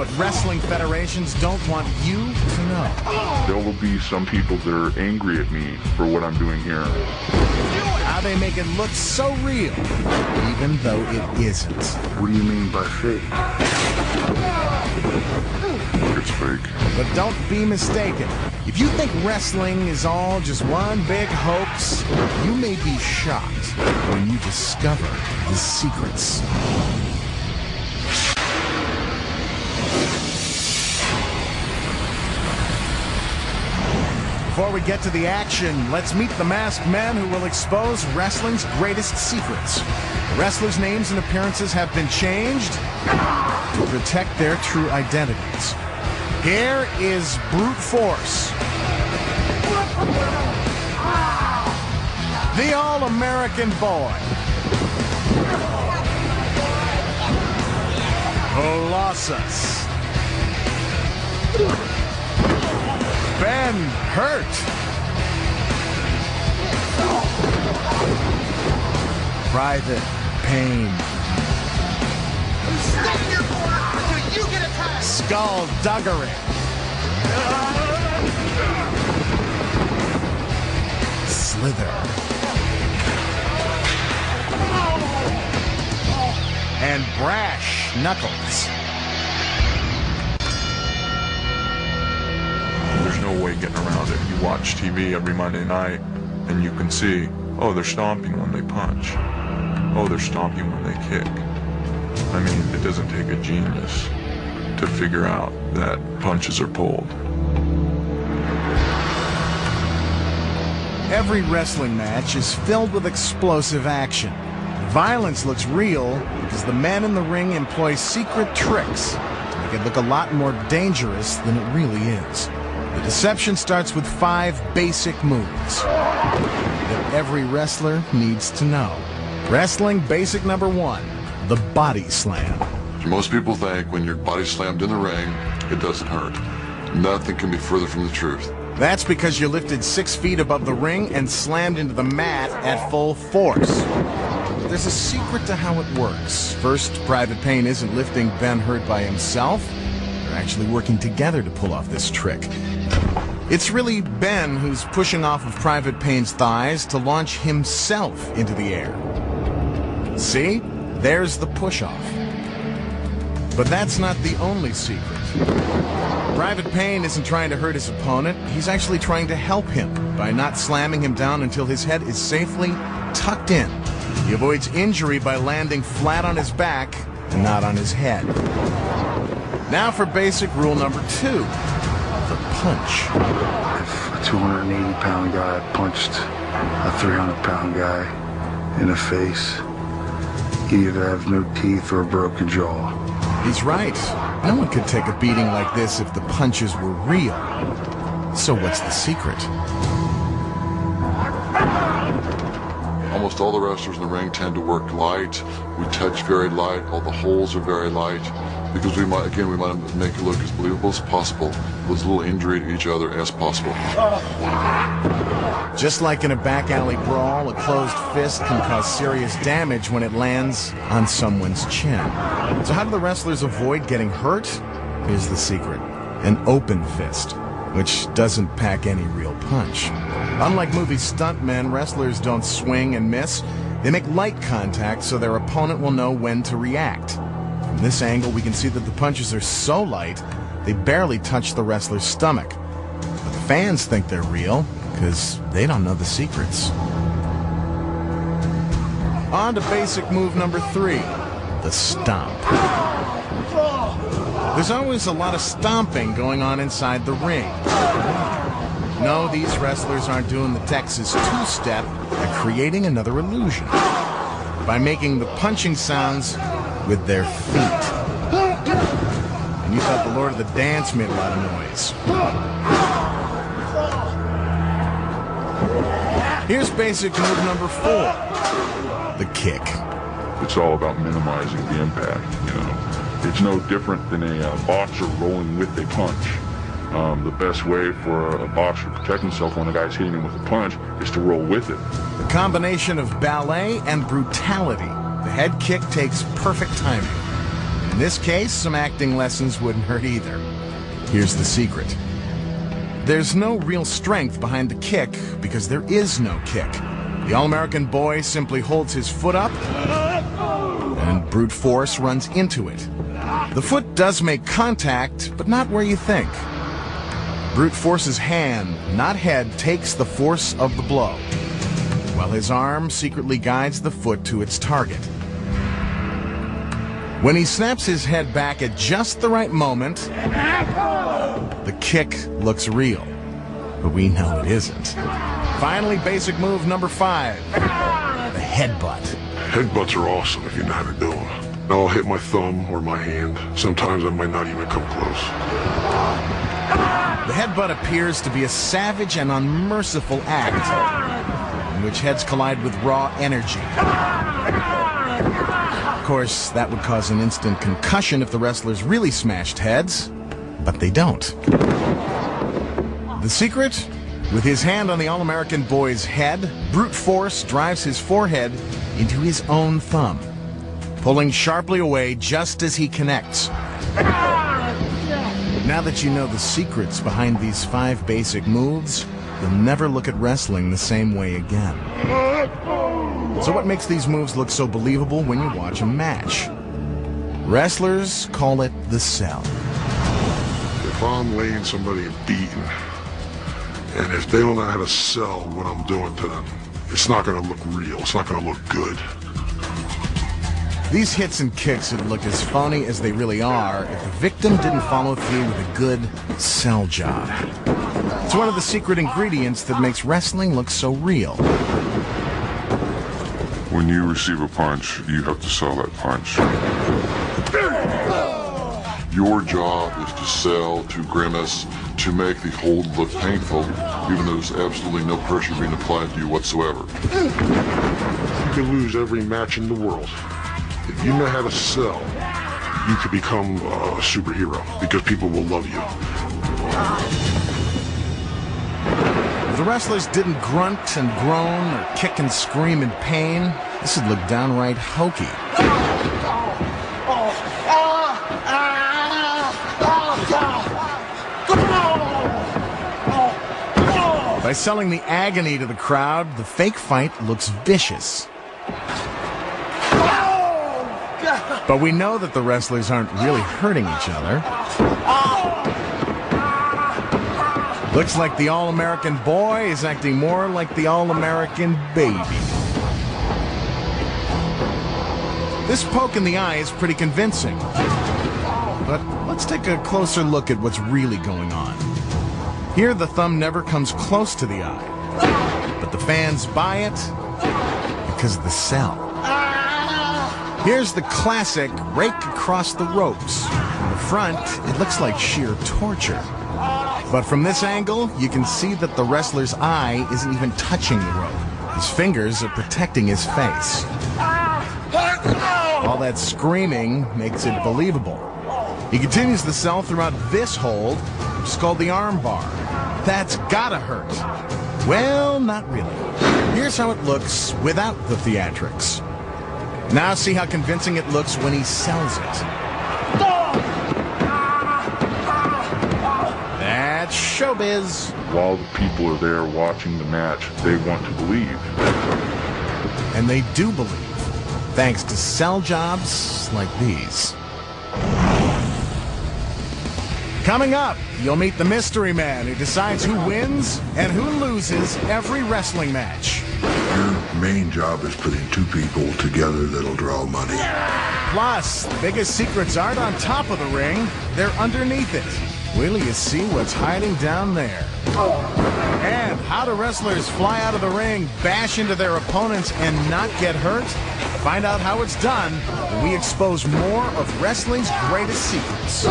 what wrestling federations don't want you to know. There will be some people that are angry at me for what I'm doing here. How they make it look so real, even though it isn't. What do you mean by fake? It's fake. But don't be mistaken. If you think wrestling is all just one big hoax, you may be shocked when you discover the secrets. Before we get to the action, let's meet the masked men who will expose wrestling's greatest secrets. The wrestlers' names and appearances have been changed to protect their true identities. Here is Brute Force, the All-American Boy, Colossus, Ben Hurt, Private Pain, Skullduggery, Slither, and Brash Knuckles. There's no way getting around it. You watch TV every Monday night and you can see, oh, they're stomping when they punch. Oh, they're stomping when they kick. I mean, it doesn't take a genius to figure out that punches are pulled. Every wrestling match is filled with explosive action. Violence looks real because the men in the ring employ secret tricks to make it look a lot more dangerous than it really is. The deception starts with 5 basic moves that every wrestler needs to know. Wrestling basic number 1, the body slam. Most people think when you're body slammed in the ring, it doesn't hurt. Nothing can be further from the truth. That's because you're lifted 6 feet above the ring and slammed into the mat at full force. There's a secret to how it works. First, Private Pain isn't lifting Ben Hurt by himself. They're actually working together to pull off this trick. It's really Ben who's pushing off of Private Pain's thighs to launch himself into the air. See? There's the push-off. But that's not the only secret. Private Pain isn't trying to hurt his opponent. He's actually trying to help him by not slamming him down until his head is safely tucked in. He avoids injury by landing flat on his back and not on his head. Now for basic rule number 2, the punch. If a 280-pound guy punched a 300-pound guy in the face, he'd either have no teeth or a broken jaw. He's right. No one could take a beating like this if the punches were real. So what's the secret? Almost all the wrestlers in the ring tend to work light. We touch very light. All the holes are very light. Because we might make it look as believable as possible, with as little injury to each other as possible. Just like in a back alley brawl, a closed fist can cause serious damage when it lands on someone's chin. So how do the wrestlers avoid getting hurt? Here's the secret. An open fist, which doesn't pack any real punch. Unlike movie stuntmen, wrestlers don't swing and miss. They make light contact so their opponent will know when to react. From this angle, we can see that the punches are so light, they barely touch the wrestler's stomach. But the fans think they're real, because they don't know the secrets. On to basic move number 3, the stomp. There's always a lot of stomping going on inside the ring. No, these wrestlers aren't doing the Texas two-step, they're creating another illusion by making the punching sounds with their feet. And you thought the Lord of the Dance made a lot of noise. Here's basic move number 4, the kick. It's all about minimizing the impact, you know. It's no different than a boxer rolling with a punch. The best way for a boxer to protect himself when a guy's hitting him with a punch is to roll with it. The combination of ballet and brutality. The head kick takes perfect timing. In this case, some acting lessons wouldn't hurt either. Here's the secret. There's no real strength behind the kick because there is no kick. The All-American boy simply holds his foot up and brute force runs into it. The foot does make contact, but not where you think. Brute force's hand, not head, takes the force of the blow, while his arm secretly guides the foot to its target. When he snaps his head back at just the right moment, the kick looks real, but we know it isn't. Finally, basic move number 5, the headbutt. Headbutts are awesome if you know how to do them. I'll hit my thumb or my hand. Sometimes I might not even come close. The headbutt appears to be a savage and unmerciful act in which heads collide with raw energy. Of course, that would cause an instant concussion if the wrestlers really smashed heads, but they don't. The secret? With his hand on the All-American boy's head, brute force drives his forehead into his own thumb, pulling sharply away just as he connects. Now that you know the secrets behind these 5 basic moves, you'll never look at wrestling the same way again. So what makes these moves look so believable when you watch a match? Wrestlers call it the sell. If I'm laying somebody and beating, and if they don't know how to sell what I'm doing to them, it's not going to look real. It's not going to look good. These hits and kicks would look as phony as they really are if the victim didn't follow through with a good sell job. It's one of the secret ingredients that makes wrestling look so real. When you receive a punch, you have to sell that punch. Your job is to sell, to grimace, to make the hold look painful, even though there's absolutely no pressure being applied to you whatsoever. You can lose every match in the world. If you know how to sell, you could become a superhero because people will love you. If the wrestlers didn't grunt and groan or kick and scream in pain, this would look downright hokey. By selling the agony to the crowd, the fake fight looks vicious. But we know that the wrestlers aren't really hurting each other. Looks like the All-American boy is acting more like the All-American baby. This poke in the eye is pretty convincing. But let's take a closer look at what's really going on. Here, the thumb never comes close to the eye, but the fans buy it because of the sell. Here's the classic rake across the ropes. From the front, it looks like sheer torture. But from this angle, you can see that the wrestler's eye isn't even touching the rope. His fingers are protecting his face. All that screaming makes it believable. He continues the sell throughout this hold, which is called the arm bar. That's gotta hurt. Well, not really. Here's how it looks without the theatrics. Now see how convincing it looks when he sells it. That's showbiz. While the people are there watching the match, they want to believe. And they do believe, thanks to sell jobs like these. Coming up, you'll meet the mystery man who decides who wins and who loses every wrestling match. Your main job is putting 2 people together that'll draw money. Plus, the biggest secrets aren't on top of the ring, they're underneath it. Wait till you see what's hiding down there. And how do wrestlers fly out of the ring, bash into their opponents, and not get hurt? Find out how it's done when we expose more of wrestling's greatest secrets.